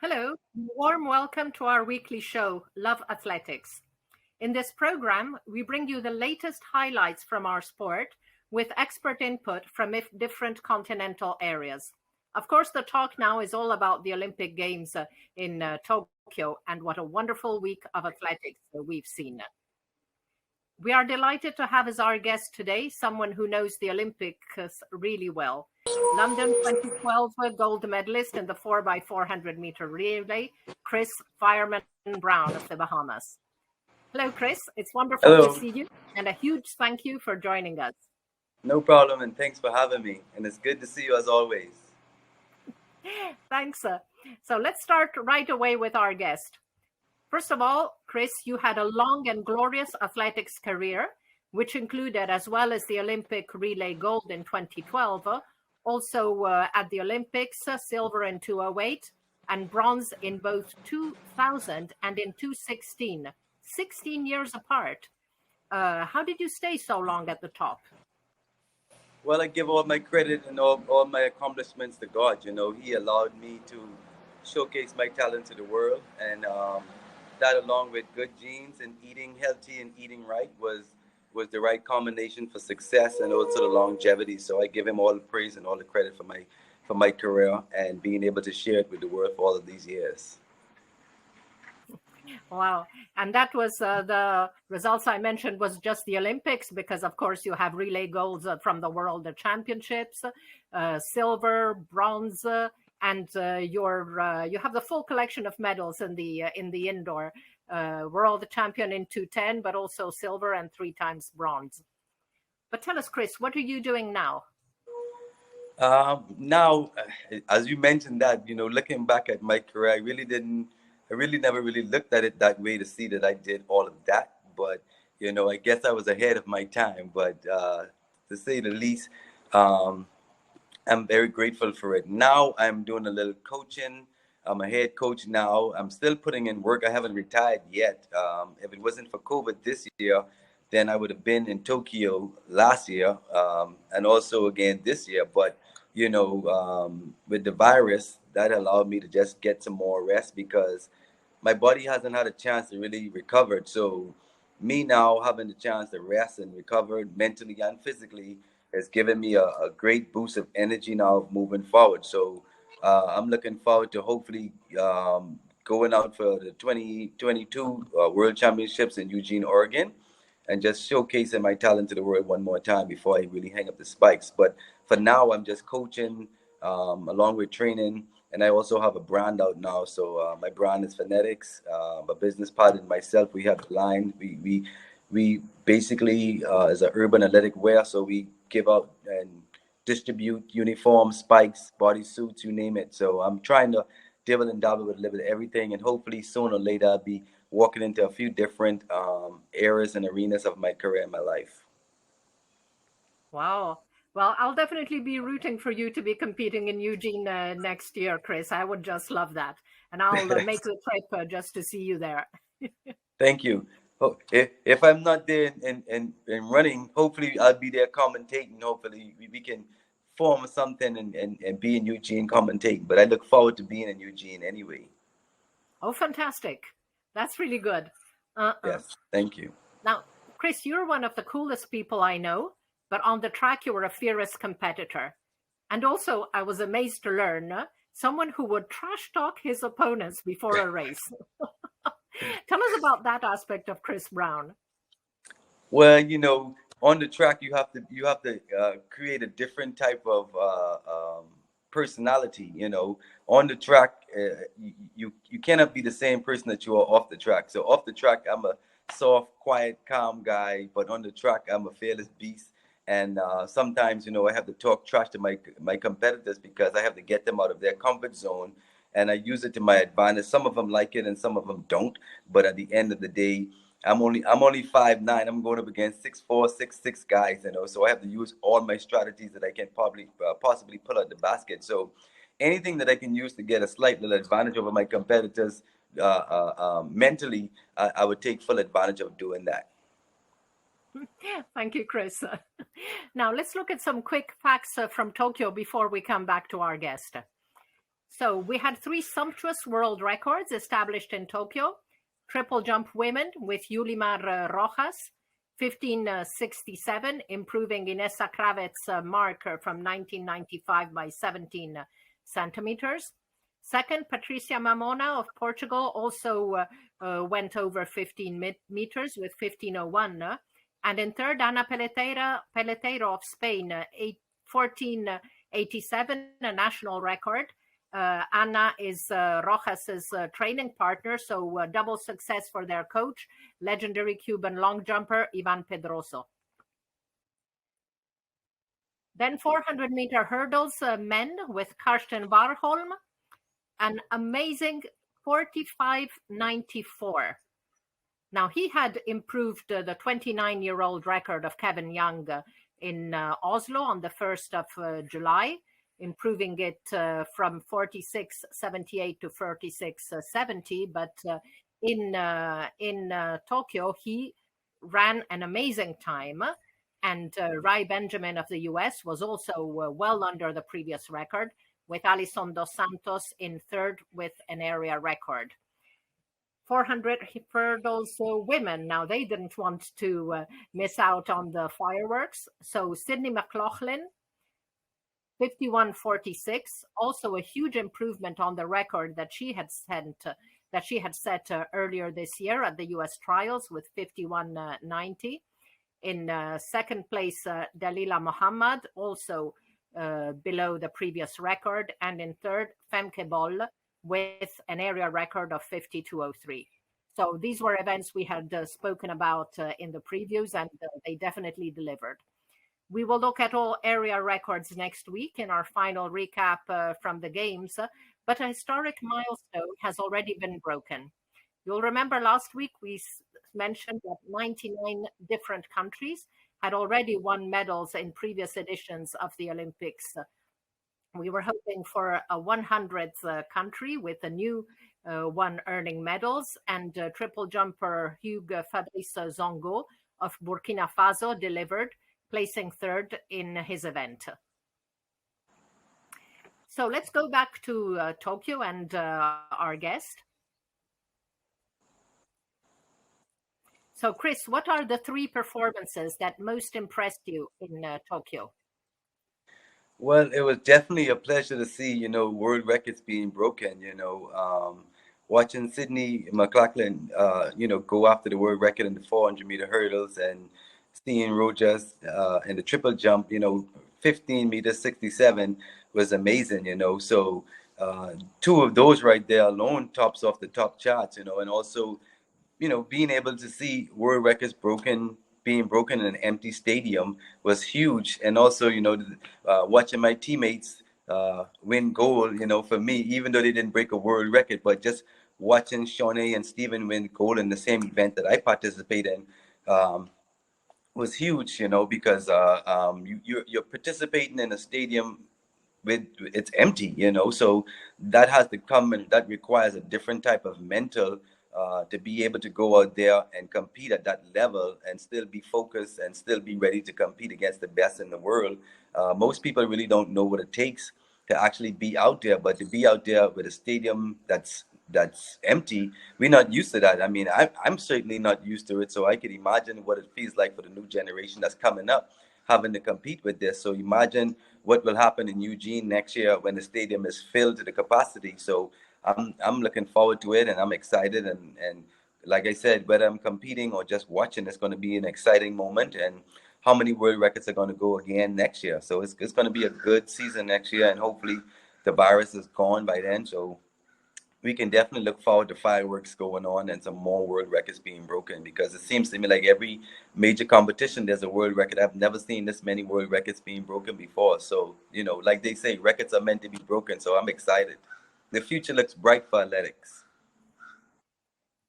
Hello, warm welcome to our weekly show, Love Athletics. In this program, we bring you the latest highlights from our sport with expert input from different continental areas. Of course, the talk now is all about the Olympic Games in Tokyo, and what a wonderful week of athletics we've seen. We are delighted to have as our guest today someone who knows the Olympics really well. London 2012 gold medalist in the 4x400 meter relay, Chris Fireman Brown of the Bahamas. Hello, Chris. It's wonderful to Hello, see you, and a huge thank you for joining us. no problem, and thanks for having me. And it's good to see you as always. Thanks. So let's start right away with our guest. First of all, Chris, you had a long and glorious athletics career, which included, as well as the Olympic relay gold in 2012, also at the Olympics, silver in 208 and bronze in both 2000 and in 2016, 16 years apart. How did you stay so long at the top? Well, I give all my credit and all my accomplishments to God. He allowed me to showcase my talent to the world, and that, along with good genes and eating healthy and eating right, was the right combination for success and also the longevity. So I give him all the praise and all the credit for my career and being able to share it with the world for all of these years. Wow. And that was the results I mentioned was just the Olympics, because, of course, you have relay golds from the World Championships, silver, bronze, and you have the full collection of medals in the indoor world champion in 210, but also silver and 3 times bronze. But tell us, Chris, what are you doing now? Now, as you mentioned that, looking back at my career, I really never really looked at it that way to see that I did all of that. But, I guess I was ahead of my time. But to say the least, um, I'm very grateful for it. Now I'm doing a little coaching. I'm a head coach now. I'm still putting in work. I haven't retired yet. If it wasn't for COVID this year, then I would have been in Tokyo last year and also again this year. But with the virus, that allowed me to just get some more rest because my body hasn't had a chance to really recover. So me now having the chance to rest and recover mentally and physically has given me a great boost of energy now moving forward. So I'm looking forward to hopefully going out for the 2022 World Championships in Eugene, Oregon, and just showcasing my talent to the world one more time before I really hang up the spikes. But for now, I'm just coaching along with training. And I also have a brand out now. So my brand is Phonetics. My business partner and myself, we have a line. We basically is an urban athletic wear. So we give out and distribute uniforms, spikes, bodysuits, you name it. So I'm trying to dabble and dabble with a little bit of everything, and hopefully sooner or later I'll be walking into a few different areas and arenas of my career and my life. Wow. Well, I'll definitely be rooting for you to be competing in Eugene next year, Chris. I would just love that. And I'll make the trip just to see you there. Thank you. Oh, if I'm not there and running, hopefully I'll be there commentating. Hopefully we can form something and be in Eugene commentating. But I look forward to being in Eugene anyway. Oh, fantastic. That's really good. Uh-uh. Yes, thank you. Now, Chris, you're one of the coolest people I know, but on the track, you were a fierce competitor. And also, I was amazed to learn someone who would trash talk his opponents before a race. Tell us about that aspect of Chris Brown. Well, on the track you have to create a different type of personality. On the track, you cannot be the same person that you are off the track. So off the track, I'm a soft, quiet, calm guy, but on the track, I'm a fearless beast. And sometimes, I have to talk trash to my competitors because I have to get them out of their comfort zone, and I use it to my advantage. Some of them like it, and some of them don't. But at the end of the day, I'm only 5'9". I'm going up against 6'4", 6'6" guys, So I have to use all my strategies that I can probably possibly pull out the basket. So anything that I can use to get a slight little advantage over my competitors mentally, I would take full advantage of doing that. Thank you, Chris. Now, let's look at some quick facts from Tokyo before we come back to our guest. So we had 3 sumptuous world records established in Tokyo. Triple jump women with Yulimar Rojas, 15:67, improving Inessa Kravetz's marker from 1995 by 17 centimeters. Second, Patricia Mamona of Portugal also went over 15 meters with 15:01. And in third, Ana Peleteiro of Spain, 14:87, a national record. Ana is Rojas's training partner, so double success for their coach, legendary Cuban long jumper Ivan Pedroso. Then 400-meter hurdles men with Karsten Warholm, an amazing 45:94. Now, he had improved the 29-year-old record of Kevin Young in Oslo on the 1st of July, improving it from 46:78 to 46:70. But in Tokyo, he ran an amazing time. And Rai Benjamin of the US was also well under the previous record, with Alison Dos Santos in third with an area record. 400 hurdles women. Now, they didn't want to miss out on the fireworks. So Sydney McLaughlin, 51:46, also a huge improvement on the record that she had set earlier this year at the US trials with 51:90. In second place, Dalila Muhammad, also below the previous record. And in third, Femke Boll with an area record of 52:03. So these were events we had spoken about in the previews, and they definitely delivered. We will look at all area records next week in our final recap from the games, but a historic milestone has already been broken. You'll remember last week we mentioned that 99 different countries had already won medals in previous editions of the Olympics. We were hoping for a 100th country with a new one earning medals, and triple jumper Hugues Fabrice Zongo of Burkina Faso delivered, placing third in his event. So let's go back to Tokyo and our guest. So Chris, what are the 3 performances that most impressed you in Tokyo? Well, it was definitely a pleasure to see, world records being broken, watching Sydney McLaughlin, go after the world record in the 400-meter hurdles, and seeing Rojas in the triple jump, 15 meters 67 was amazing, So 2 of those right there alone tops off the top charts, and also, being able to see world records being broken in an empty stadium was huge. And also, watching my teammates win gold, for me, even though they didn't break a world record, but just watching Shawnee and Steven win gold in the same event that I participate in was huge, because you're participating in a stadium it's empty, so that has to come, and that requires a different type of mental to be able to go out there and compete at that level and still be focused and still be ready to compete against the best in the world. Most people really don't know what it takes to actually be out there, but to be out there with a stadium that's empty, we're not used to that. I mean, I'm certainly not used to it, so I can imagine what it feels like for the new generation that's coming up, having to compete with this. So imagine what will happen in Eugene next year when the stadium is filled to the capacity. So I'm looking forward to it, and I'm excited. And like I said, whether I'm competing or just watching, it's going to be an exciting moment. And how many world records are going to go again next year? So it's going to be a good season next year, and hopefully the virus is gone by then. So we can definitely look forward to fireworks going on and some more world records being broken, because it seems to me like every major competition there's a world record. I've never seen this many world records being broken before. So, like they say, records are meant to be broken. So I'm excited. The future looks bright for athletics.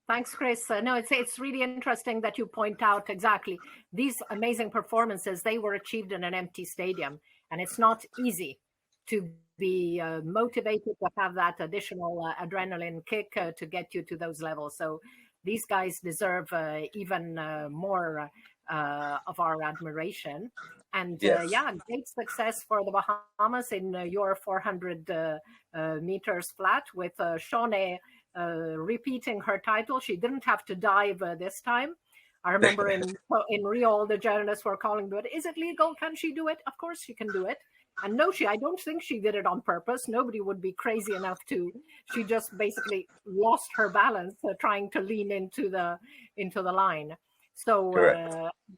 Thanks, Chris. No, it's really interesting that you point out exactly these amazing performances. They were achieved in an empty stadium, and it's not easy to be motivated to have that additional adrenaline kick to get you to those levels. So these guys deserve even more of our admiration. And Yes. great success for the Bahamas in your 400 meters flat with Shawnee repeating her title. She didn't have to dive this time. I remember in Rio, all the journalists were calling, but is it legal? Can she do it? Of course she can do it. And no, I don't think she did it on purpose. Nobody would be crazy enough to. She just basically lost her balance trying to lean into the line. So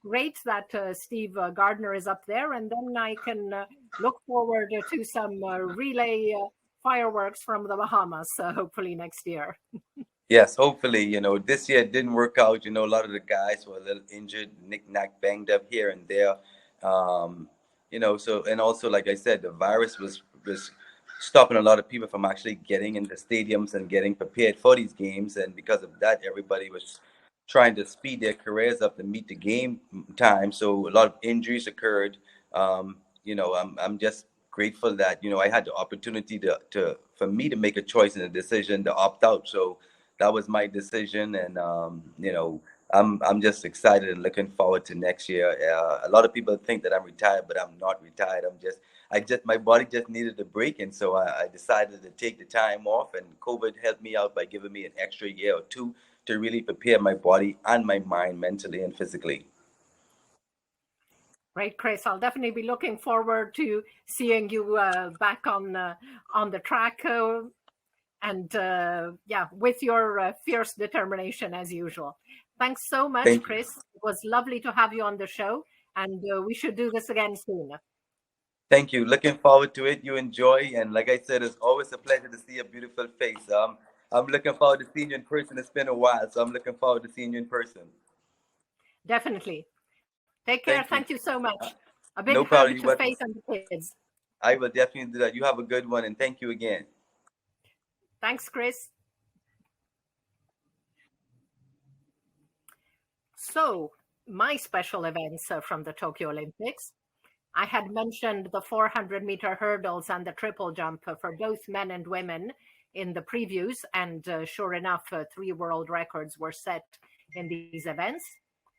great that Steve Gardner is up there, and then I can look forward to some relay fireworks from the Bahamas, hopefully next year. Yes, hopefully, this year it didn't work out. A lot of the guys were a little injured, knick-knack, banged up here and there. So, and also, like I said, the virus was stopping a lot of people from actually getting into stadiums and getting prepared for these games. And because of that, everybody was trying to speed their careers up to meet the game time. So a lot of injuries occurred. I'm just grateful that, I had the opportunity for me to make a choice and a decision to opt out. So that was my decision, and I'm just excited and looking forward to next year. A lot of people think that I'm retired, but I'm not retired. My body just needed a break, and so I decided to take the time off. And COVID helped me out by giving me an extra year or two to really prepare my body and my mind mentally and physically. Right, Chris. I'll definitely be looking forward to seeing you back on the track. And with your fierce determination as usual. Thanks so much, Chris. It was lovely to have you on the show, and we should do this again soon. Thank you. Looking forward to it. You enjoy, and like I said, it's always a pleasure to see a beautiful face. I'm looking forward to seeing you in person. It's been a while, so I'm looking forward to seeing you in person. Definitely. Take care. Thank you so much. A big no hug to Faith and the kids. I will definitely do that. You have a good one, and thank you again. Thanks, Chris. So, my special events from the Tokyo Olympics. I had mentioned the 400-meter hurdles and the triple jump for both men and women in the previews, and sure enough, 3 world records were set in these events.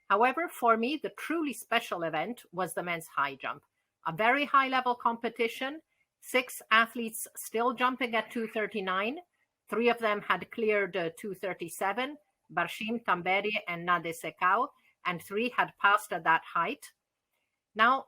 However, for me, the truly special event was the men's high jump. A very high-level competition, 6 athletes still jumping at 2:39. 3 of them had cleared 2:37, Barshim, Tamberi, and Nade Sekau, and 3 had passed at that height. Now,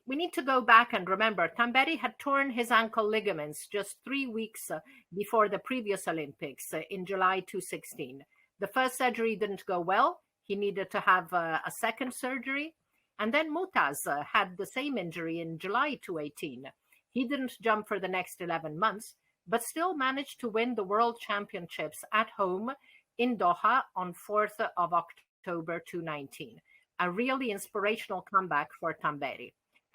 we need to go back and remember, Tamberi had torn his ankle ligaments just 3 weeks before the previous Olympics in July 2016. The first surgery didn't go well. He needed to have a second surgery. And then Mutaz had the same injury in July 2018. He didn't jump for the next 11 months, but still managed to win the World Championships at home in Doha on 4th of October 2019. A really inspirational comeback for Tamberi.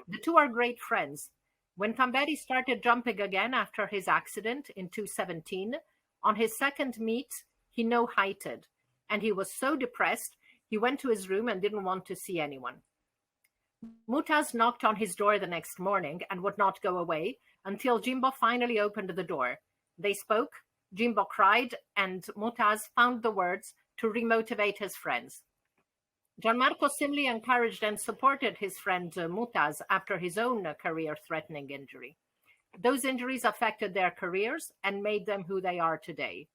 The 2 are great friends. When Tamberi started jumping again after his accident in 2017, on his second meet, he no-heighted, and he was so depressed, he went to his room and didn't want to see anyone. Mutaz knocked on his door the next morning and would not go away until Jimbo finally opened the door. They spoke, Jimbo cried, and Mutaz found the words to remotivate his friends. Gianmarco Simli encouraged and supported his friend Mutaz after his own career-threatening injury. Those injuries affected their careers and made them who they are today.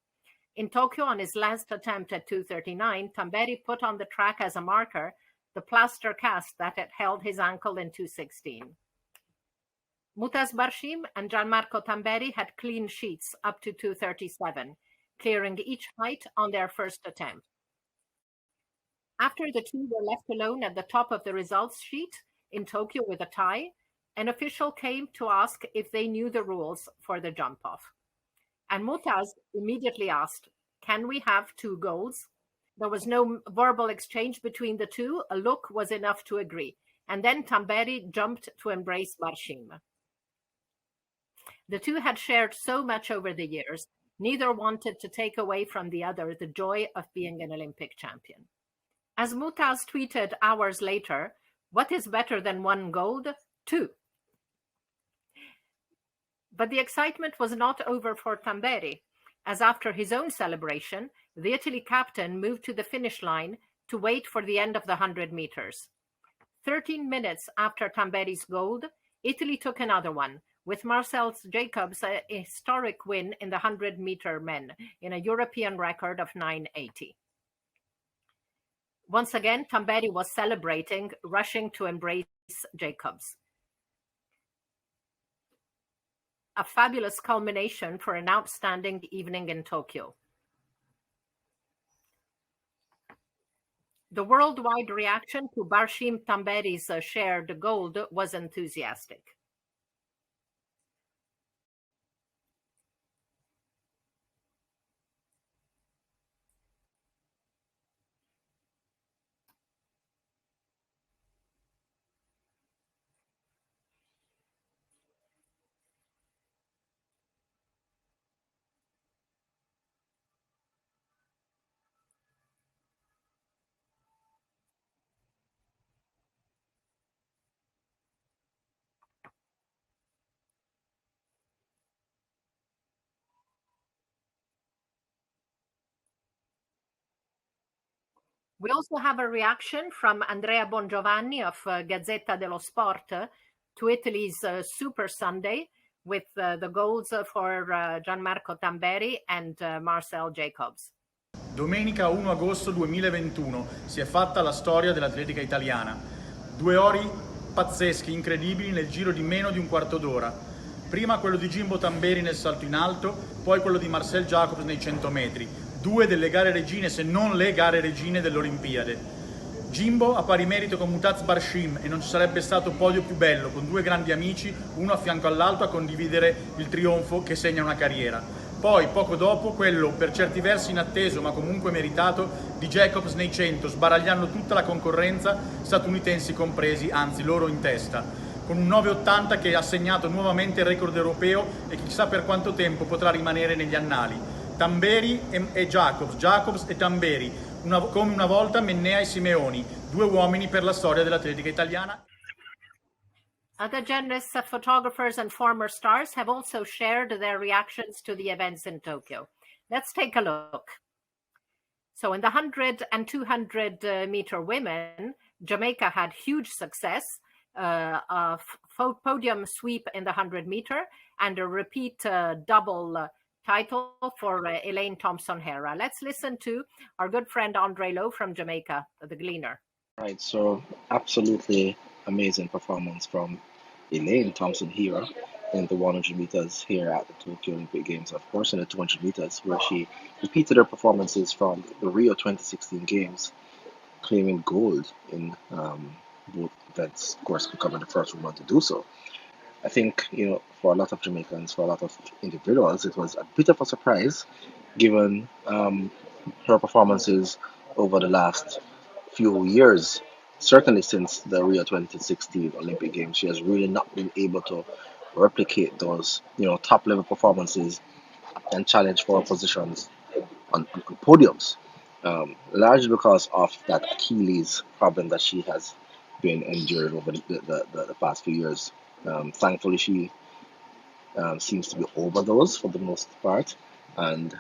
In Tokyo, on his last attempt at 2:39, Tamberi put on the track as a marker the plaster cast that had held his ankle in 2:16. Mutaz Barshim and Gianmarco Tamberi had clean sheets up to 2:37, clearing each height on their first attempt. After the 2 were left alone at the top of the results sheet in Tokyo with a tie, an official came to ask if they knew the rules for the jump-off. And Mutaz immediately asked, "Can we have 2 golds?" There was no verbal exchange between the 2. A look was enough to agree. And then Tamberi jumped to embrace Barshim. The 2 had shared so much over the years. Neither wanted to take away from the other the joy of being an Olympic champion. As Mutaz tweeted hours later, "What is better than 1 gold? 2. But the excitement was not over for Tamberi, as after his own celebration, the Italy captain moved to the finish line to wait for the end of the 100 meters. 13 minutes after Tamberi's gold, Italy took another one, with Marcel Jacobs' a historic win in the 100-meter men in a European record of 9:80. Once again, Tamberi was celebrating, rushing to embrace Jacobs. A fabulous culmination for an outstanding evening in Tokyo. The worldwide reaction to Barshim Tamberi's shared gold was enthusiastic. We also have a reaction from Andrea Bongiovanni of Gazzetta dello Sport to Italy's Super Sunday with the goals for Gianmarco Tamberi and Marcel Jacobs. Domenica 1 agosto 2021 si è fatta la storia dell'atletica italiana. 2 ori pazzeschi, incredibili nel giro di meno di un quarto d'ora. Prima quello di Jimbo Tamberi nel salto in alto, poi quello di Marcel Jacobs nei 100 metri. 2 delle gare regine, se non le gare regine dell'Olimpiade. Jimbo a pari merito con Mutaz Barshim e non ci sarebbe stato podio più bello, con 2 grandi amici, uno a fianco all'altro a condividere il trionfo che segna una carriera. Poi, poco dopo, quello per certi versi inatteso ma comunque meritato di Jacobs nei 100, sbaragliando tutta la concorrenza, statunitensi compresi, anzi loro in testa, con un 9,80 che ha segnato nuovamente il record europeo e chissà per quanto tempo potrà rimanere negli annali. Tamberi e Jacobs, Jacobs e Tamberi, come una volta Mennea e Simeoni, 2 uomini per la storia dell'atletica italiana. Other journalists, photographers, and former stars have also shared their reactions to the events in Tokyo. Let's take a look. So in the 100 and 200 meter women, Jamaica had huge success, a podium sweep in the 100 meter and a repeat double title for Elaine Thompson-Herah. Let's listen to our good friend Andre Lowe from Jamaica, the Gleaner. Right, so absolutely amazing performance from Elaine Thompson-Herah in the 100 meters here at the Tokyo Olympic Games, of course in the 200 meters, where she repeated her performances from the Rio 2016 Games, claiming gold in both events. Of course, becoming the first woman to do so. I think, for a lot of Jamaicans, for a lot of individuals, it was a bit of a surprise, given her performances over the last few years. Certainly since the Rio 2016 Olympic Games, she has really not been able to replicate those, top-level performances and challenge for positions on podiums, largely because of that Achilles problem that she has been enduring over the past few years. Thankfully, she seems to be over those for the most part, and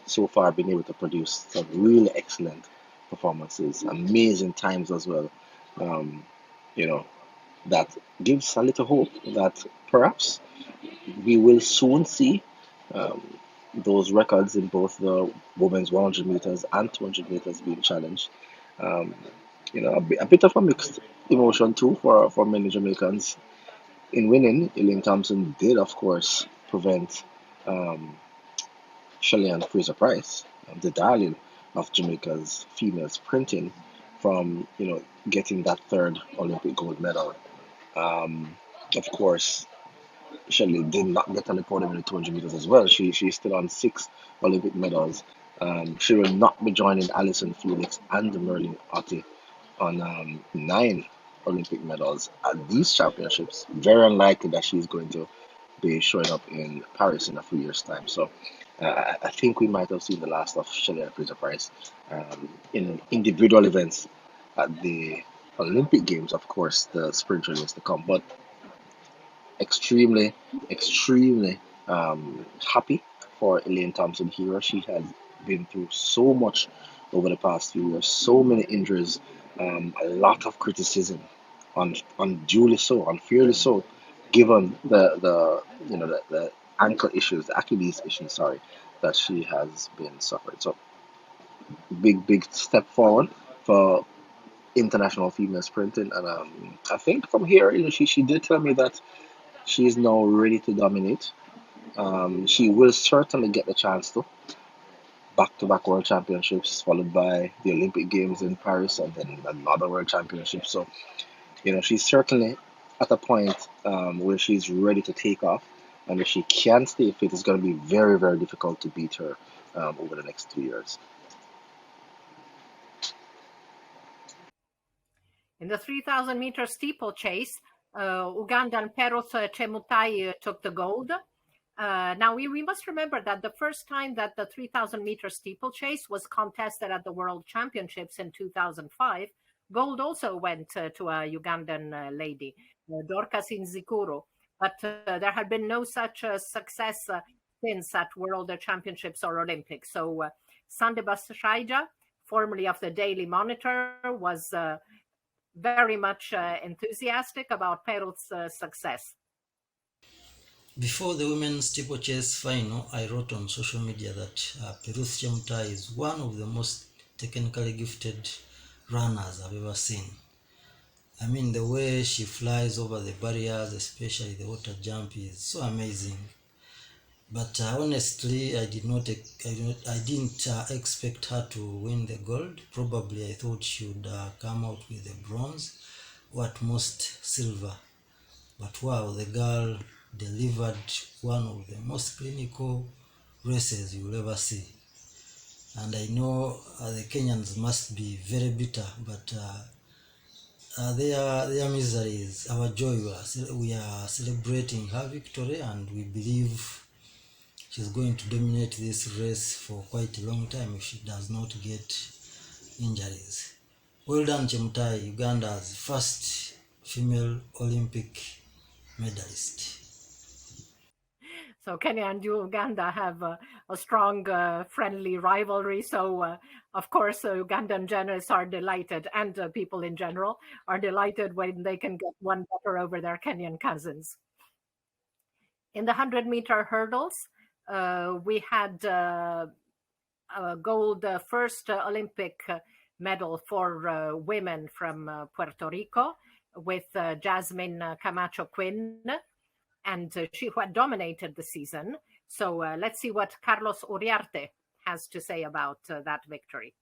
so far been able to produce some really excellent performances, amazing times as well. That gives a little hope that perhaps we will soon see those records in both the women's 100 meters and 200 meters being challenged. A bit of a mixed emotion too for many Jamaicans. In winning, Elaine Thompson did, of course, prevent Shelly-Ann Fraser-Pryce, the darling of Jamaica's female sprinting, from getting that 3rd Olympic gold medal. Of course, Shelly did not get on the podium in the 200 meters as well. She's still on 6 Olympic medals. She will not be joining Allyson Felix and Merlin Ottey on 9 Olympic medals at these championships. Very unlikely that she's going to be showing up in Paris in a few years' time. So I think we might have seen the last of Shelly-Ann Fraser-Pryce in individual events at the Olympic Games. Of course, the sprint race to come, but extremely happy for Elaine Thompson-Herah. She has been through so much over the past few years, so many injuries, a lot of criticism, unduly so, unfairly so, given the ankle issues, the Achilles issues, sorry, that she has been suffering. So big step forward for international female sprinting, and I think from here, she did tell me that she is now ready to dominate. She will certainly get the chance to back-to-back world championships, followed by the Olympic Games in Paris, and then another world championship. So she's certainly at a point where she's ready to take off, and if she can stay fit, it's going to be very, very difficult to beat her over the next 2 years. In the 3,000 meter steeplechase, Ugandan Perot Chemutai took the gold. Now, we must remember that the first time that the 3,000 meter steeplechase was contested at the World Championships in 2005, gold also went to a Ugandan lady, Dorcas Nzikuru. But there had been no such success since at World Championships or Olympics. So Sandeba Shaija, formerly of the Daily Monitor, was very much enthusiastic about Perot's success. Before the women's steeplechase final, I wrote on social media that Peruth Chemutai is one of the most technically gifted runners I've ever seen. I mean, the way she flies over the barriers, especially the water jump, is so amazing. But honestly, I didn't expect her to win the gold. Probably I thought she would come out with the bronze, or at most silver. But wow, the girl delivered one of the most clinical races you'll ever see. And I know the Kenyans must be very bitter, but their misery is our joy. We are celebrating her victory, and we believe she's going to dominate this race for quite a long time if she does not get injuries. Well done, Chemutai, Uganda's first female Olympic medalist. So Kenya and Uganda have a strong, friendly rivalry. So, of course, Ugandan journalists are delighted, and people in general are delighted when they can get one better over their Kenyan cousins. In the 100-meter hurdles, we had a gold first Olympic medal for women from Puerto Rico with Jasmine Camacho Quinn, and she had dominated the season. So let's see what Carlos Uriarte has to say about that victory.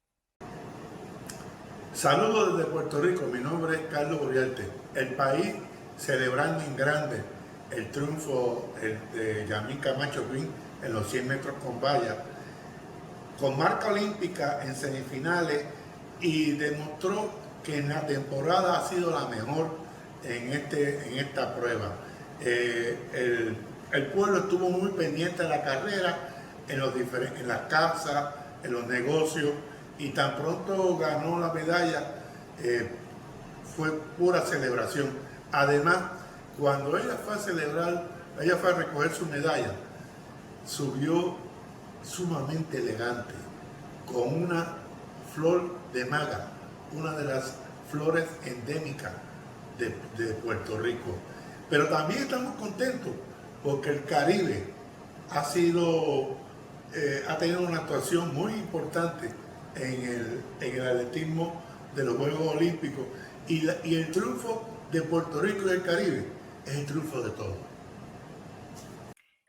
Saludos desde Puerto Rico, mi nombre es Carlos Uriarte. El país celebrando en grande el triunfo de Jasmine Camacho Quinn en los 100 metros con valla, con marca olímpica en semifinales, y demostró que en la temporada ha sido la mejor en esta prueba. El pueblo estuvo muy pendiente de la carrera, en las casas, en los negocios, y tan pronto ganó la medalla, fue pura celebración. Además, cuando ella fue a celebrar, ella fue a recoger su medalla, subió sumamente elegante, con una flor de maga, una de las flores endémicas de Puerto Rico. Pero también estamos contentos porque el Caribe ha tenido una actuación muy importante en el atletismo de los Juegos Olímpicos, y el triunfo de Puerto Rico y del Caribe es el triunfo de todos.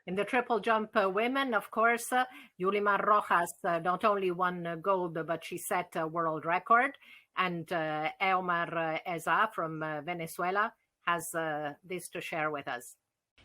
In the triple jump women, of course, Yulimar Rojas not only won gold, but she set a world record. And Eomar Eza from Venezuela has this to share with us.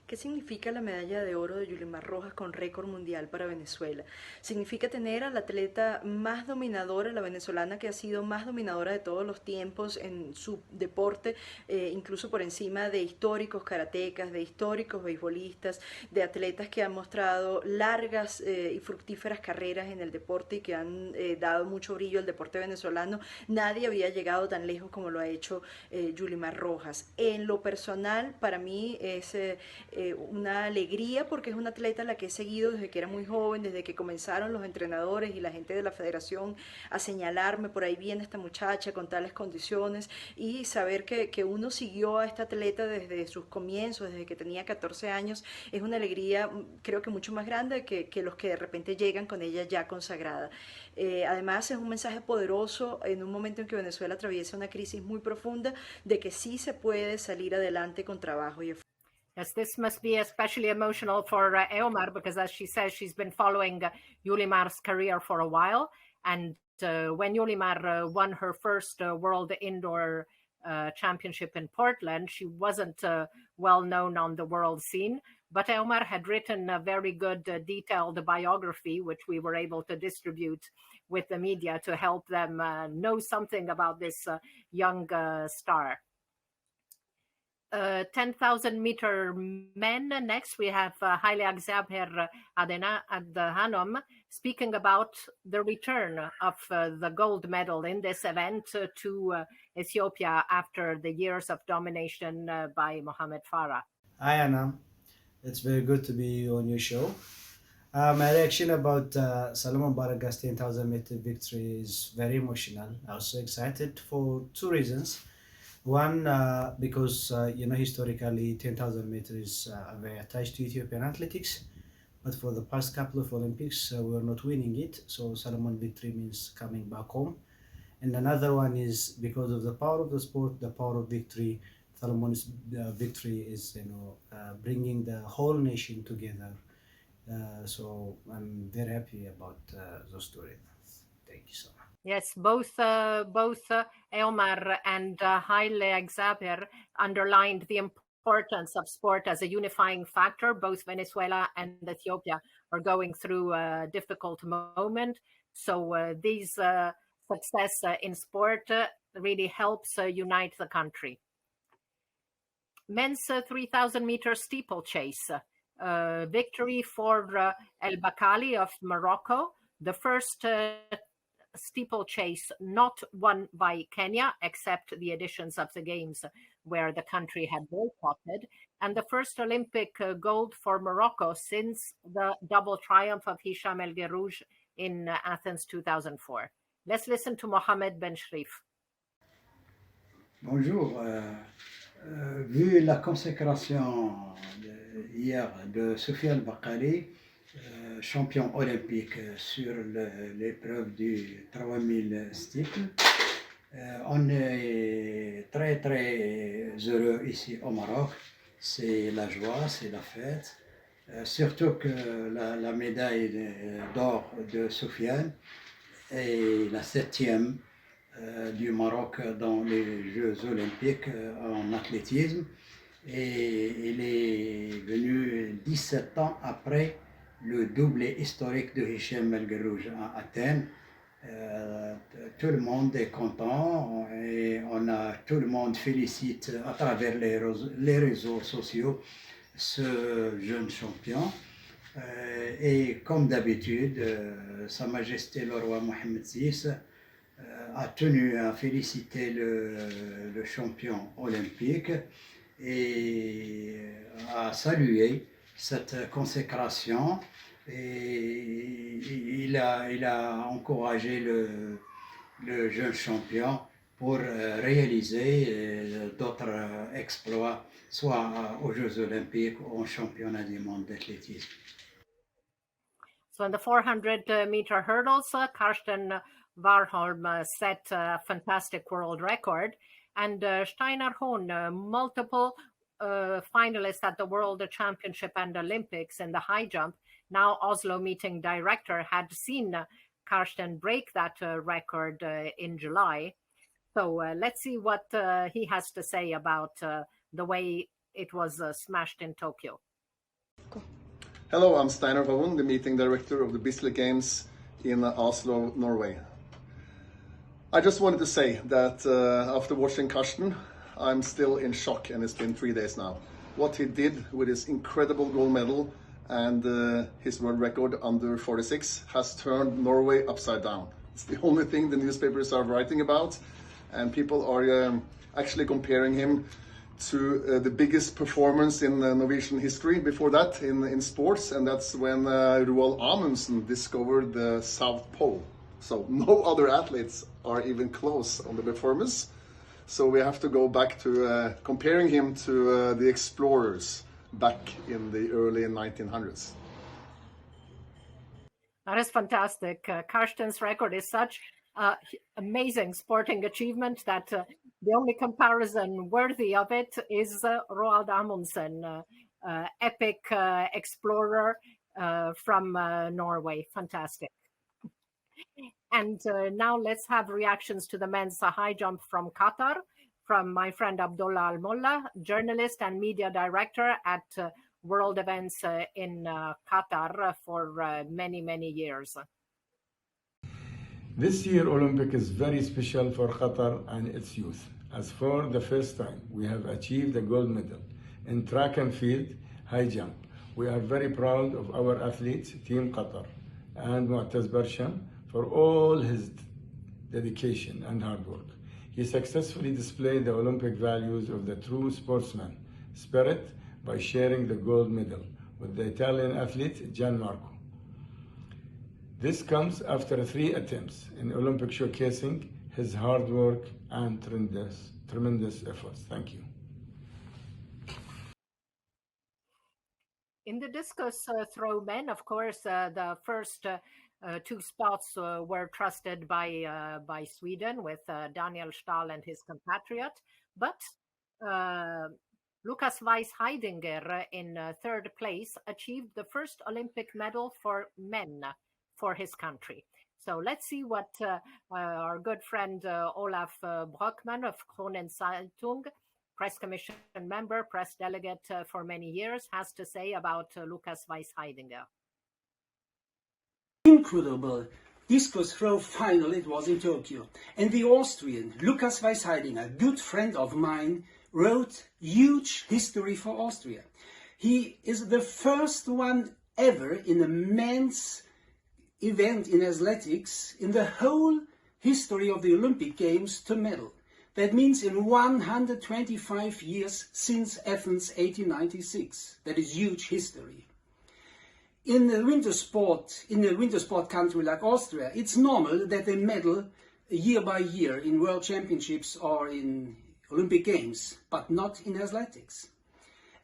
¿Qué significa la medalla de oro de Yulimar Rojas con récord mundial para Venezuela? Significa tener a la atleta más dominadora, la venezolana que ha sido más dominadora de todos los tiempos en su deporte, incluso por encima de históricos karatecas, de históricos beisbolistas, de atletas que han mostrado largas y fructíferas carreras en el deporte y que han dado mucho brillo al deporte venezolano. Nadie había llegado tan lejos como lo ha hecho Yulimar Rojas. En lo personal, para mí es una alegría porque es una atleta a la que he seguido desde que era muy joven, desde que comenzaron los entrenadores y la gente de la federación a señalarme, por ahí viene esta muchacha con tales condiciones, y saber que uno siguió a esta atleta desde sus comienzos, desde que tenía 14 años, es una alegría creo que mucho más grande que los que de repente llegan con ella ya consagrada. Además es un mensaje poderoso en un momento en que Venezuela atraviesa una crisis muy profunda de que sí se puede salir adelante con trabajo y esfuerzo. Yes, this must be especially emotional for Eomar, because as she says, she's been following Yulimar's career for a while. And when Yulimar won her first World Indoor Championship in Portland, she wasn't well known on the world scene. But Eomar had written a very good detailed biography, which we were able to distribute with the media to help them know something about this young star. 10,000 meter men. Next, we have Haile Exaber Adhanom speaking about the return of the gold medal in this event to Ethiopia after the years of domination by Mohamed Farah. Hi, Anna. It's very good to be on your show. My reaction about Salomon Baraga's 10,000 meter victory is very emotional. I was so excited for two reasons. One, because historically 10,000 meters are very attached to Ethiopian athletics, but for the past couple of Olympics we were not winning it, so Salomon victory means coming back home. And another one is because of the power of the sport, the power of victory. Salomon's victory is bringing the whole nation together. So I'm very happy about those two reasons. Thank you so much. Yes, both Eomar and Haile Exaber underlined the importance of sport as a unifying factor. Both Venezuela and Ethiopia are going through a difficult moment. So these success in sport really helps unite the country. Men's 3,000 meter steeplechase. Victory for El Bakali of Morocco, the first steeplechase not won by Kenya, except the editions of the games where the country had boycotted, and the first Olympic gold for Morocco since the double triumph of Hicham El Guerrouj in Athens 2004. Let's listen to Mohamed Ben Shrif. Bonjour. Vu la consécration hier de Soufiane Bakali, champion olympique sur l'épreuve du 3000 steeple, on est très très heureux ici au Maroc. C'est la joie, c'est la fête. Surtout que la médaille d'or de Soufiane est la 7e du Maroc dans les Jeux olympiques en athlétisme, et il est venu 17 ans après le doublé historique de Hicham El Guerrouj à Athènes. Tout le monde est content et tout le monde félicite à travers les réseaux sociaux ce jeune champion. Et comme d'habitude, Sa Majesté le roi Mohamed VI a tenu à féliciter le champion olympique et à saluer cette consécration, et il a encouragé le jeune champion pour réaliser d'autres exploits, soit aux Jeux olympiques ou au championnat du monde d'athlétisme. So in the 400 meter hurdles, Karsten Warholm set a fantastic world record, and Steinar Hohn, multiple finalist at the World Championship and Olympics in the high jump, now Oslo meeting director, had seen Karsten break that record in July. So let's see what he has to say about the way it was smashed in Tokyo. Hello, I'm Steinar Hohn, the meeting director of the Bislett Games in Oslo, Norway. I just wanted to say that after watching Karsten, I'm still in shock, and it's been 3 days now. What he did with his incredible gold medal and his world record under 46 has turned Norway upside down. It's the only thing the newspapers are writing about, and people are actually comparing him to the biggest performance in Norwegian history before that in sports, and that's when Roald Amundsen discovered the South Pole. So no other athletes are even close on the performance. So we have to go back to comparing him to the explorers back in the early 1900s. That is fantastic. Karsten's record is such amazing sporting achievement that the only comparison worthy of it is Roald Amundsen, epic explorer from Norway. Fantastic. And now let's have reactions to the men's high jump from Qatar, from my friend Abdullah Al-Mullah, journalist and media director at world events in Qatar for many, many years. This year Olympic is very special for Qatar and its youth, as for the first time we have achieved a gold medal in track and field high jump. We are very proud of our athletes, Team Qatar, and Mu'taz Barsham for all his dedication and hard work. He successfully displayed the Olympic values of the true sportsman spirit by sharing the gold medal with the Italian athlete Gianmarco. This comes after 3 attempts in Olympic, showcasing his hard work and tremendous efforts. Thank you. In the discus throw men, of course, the first 2 spots were trusted by Sweden with Daniel Stahl and his compatriot, but Lukas Weiss-Heidinger in 3rd place achieved the first Olympic medal for men for his country. So let's see what our good friend Olaf Brockmann of Kronen Zeitung, press commission member, press delegate for many years, has to say about Lukas Weiss-Heidinger. Incredible discus throw final it was in Tokyo, and the Austrian Lukas Weiss-Heidinger, good friend of mine, wrote huge history for Austria. He is the first one ever in a men's event in athletics in the whole history of the Olympic Games to medal. That means in 125 years since Athens 1896. That is huge history. In a winter sport country like Austria, it's normal that they medal year by year in World Championships or in Olympic Games, but not in athletics.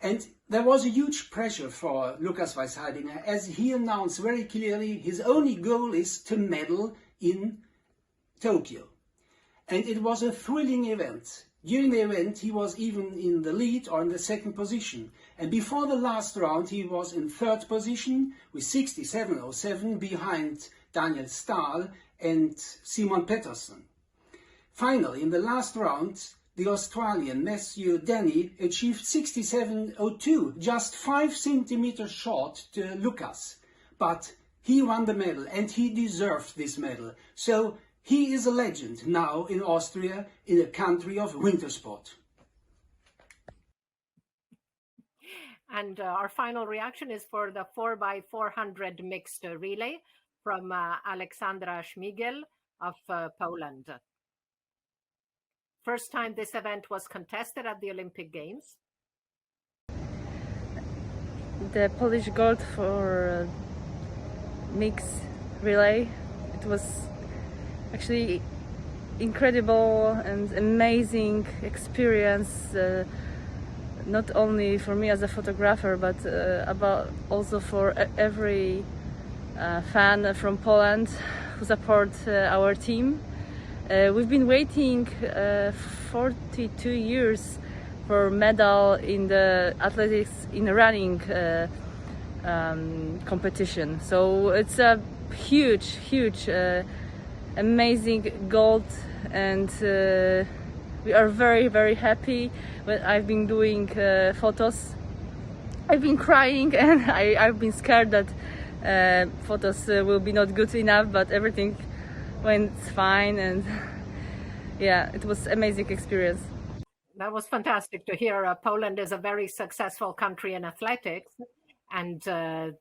And there was a huge pressure for Lukas Weiss-Heidinger, as he announced very clearly his only goal is to medal in Tokyo. And it was a thrilling event. During the event, he was even in the lead or in the 2nd position. And before the last round, he was in 3rd position with 67.07 behind Daniel Stahl and Simon Pettersson. Finally, in the last round, the Australian Matthew Denny achieved 67.02, just 5 centimeters short to Lukas. But he won the medal and he deserved this medal. So he is a legend now in Austria, in a country of winter sport. And our final reaction is for the 4x400 mixed relay from Aleksandra Schmigel of Poland. First time this event was contested at the Olympic Games. The Polish gold for mixed relay, it was actually incredible and amazing experience, not only for me as a photographer, but about also for every fan from Poland who support our team. We've been waiting 42 years for medal in the athletics, in the running competition. So it's a huge, amazing gold, and we are very, very happy. When I've been doing photos, I've been crying and I've been scared that photos will be not good enough, but everything went fine, and yeah, it was amazing experience. That was fantastic to hear. Poland is a very successful country in athletics, and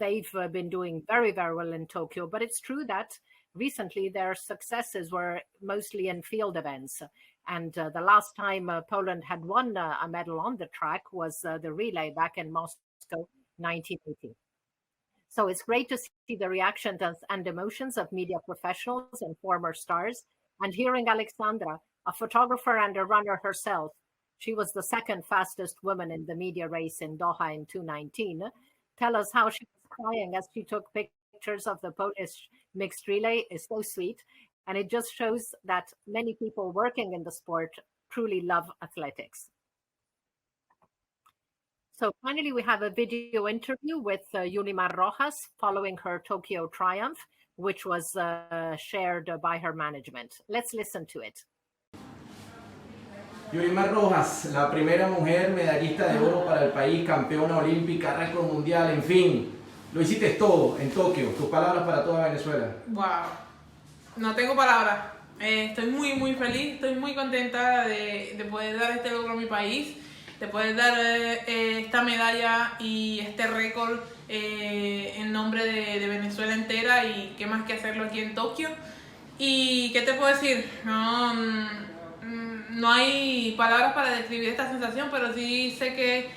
they've been doing very, very well in Tokyo. But it's true that recently their successes were mostly in field events. And the last time Poland had won a medal on the track was the relay back in Moscow, 1980. So it's great to see the reactions and emotions of media professionals and former stars, and hearing Alexandra, a photographer and a runner herself. She was the second fastest woman in the media race in Doha in 2019. Tell us how she was crying as she took pictures of the Polish mixed relay. Is so sweet. And it just shows that many people working in the sport truly love athletics. So finally, we have a video interview with Yulimar Rojas following her Tokyo triumph, which was shared by her management. Let's listen to it. Yulimar Rojas, la primera mujer medallista de oro para el país, campeona olímpica, récord mundial, en fin, lo hiciste todo en Tokio. Tus palabras para toda Venezuela. Wow, no tengo palabras. Estoy muy feliz, estoy muy contenta de poder dar este logro a mi país, de poder dar esta medalla y este récord en nombre de Venezuela entera, y qué más que hacerlo aquí en Tokio. Y qué te puedo decir, no hay palabras para describir esta sensación, pero sí sé que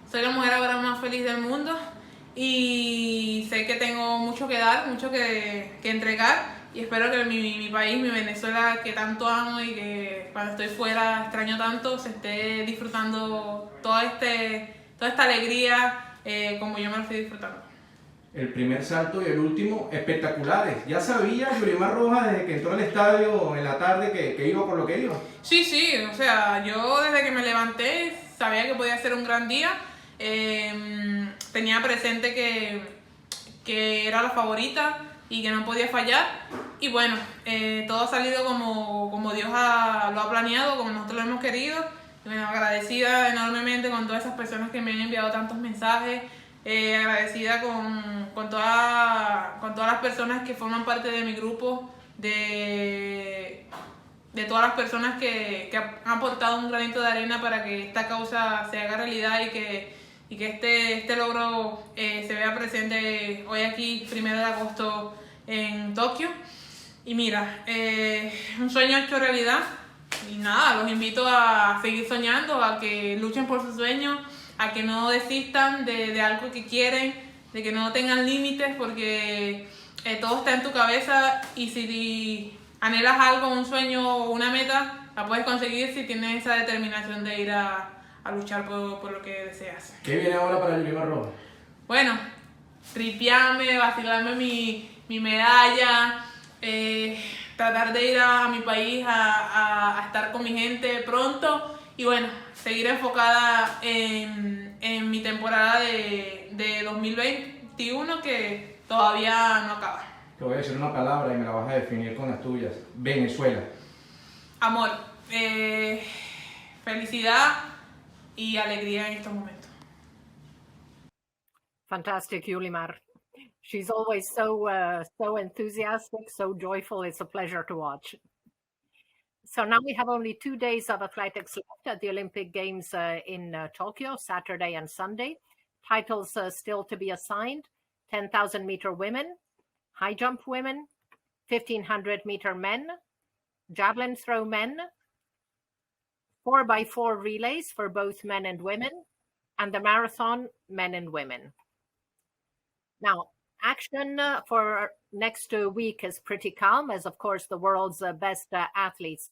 soy la mujer ahora más feliz del mundo y sé que tengo mucho que dar, mucho que entregar, y espero que mi país, mi Venezuela, que tanto amo y que cuando estoy fuera extraño tanto, se esté disfrutando toda esta alegría como yo me lo estoy disfrutando. El primer salto y el último, espectaculares. ¿Ya sabía Yulimar Rojas desde que entró al estadio en la tarde que iba por lo que iba? Sí, o sea, yo desde que me levanté sabía que podía ser un gran día. Tenía presente que era la favorita y que no podía fallar. Y bueno, todo ha salido como Dios lo ha planeado, como nosotros lo hemos querido. Y bueno, agradecida enormemente con todas esas personas que me han enviado tantos mensajes. Agradecida con todas las personas que forman parte de mi grupo, de todas las personas que han aportado un granito de arena para que esta causa se haga realidad y que este logro se vea presente hoy aquí, 1 de agosto en Tokio. Y mira, un sueño hecho realidad, y nada, los invito a seguir soñando, a que luchen por sus sueños, a que no desistan de algo que quieren, de que no tengan límites, porque todo está en tu cabeza, y si anhelas algo, un sueño o una meta, la puedes conseguir si tienes esa determinación de ir a luchar por lo que deseas. ¿Qué viene ahora para Yulimar Rojas? Bueno, tripearme, vacilarme mi medalla, tratar de ir a mi país a estar con mi gente pronto, y bueno, seguir enfocada en mi temporada de 2021, que todavía no acaba. Te voy a decir una palabra y me la vas a definir con las tuyas. Venezuela. Amor, felicidad y alegría en estos momentos. Fantastic, Yulimar. She's always so enthusiastic, so joyful. It's a pleasure to watch. So now we have only 2 days of athletics left at the Olympic Games in Tokyo, Saturday and Sunday. Titles still to be assigned: 10,000 meter women, high jump women, 1,500 meter men, javelin throw men, 4x4 relays for both men and women, and the marathon, men and women. Now, action for next week is pretty calm, as of course the world's best athletes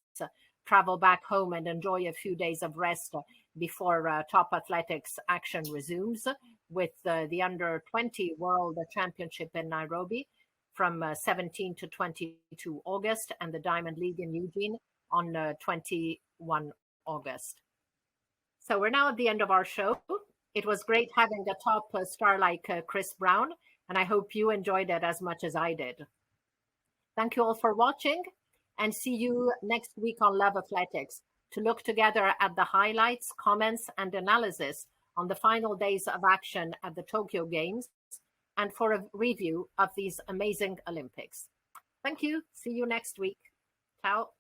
travel back home and enjoy a few days of rest before top athletics action resumes with the under-20 World Championship in Nairobi from 17 to 22 August, and the Diamond League in Eugene on 21 August. So we're now at the end of our show. It was great having a top star like Chris Brown, and I hope you enjoyed it as much as I did. Thank you all for watching, and see you next week on Love Athletics to look together at the highlights, comments, and analysis on the final days of action at the Tokyo Games, and for a review of these amazing Olympics. Thank you. See you next week. Ciao.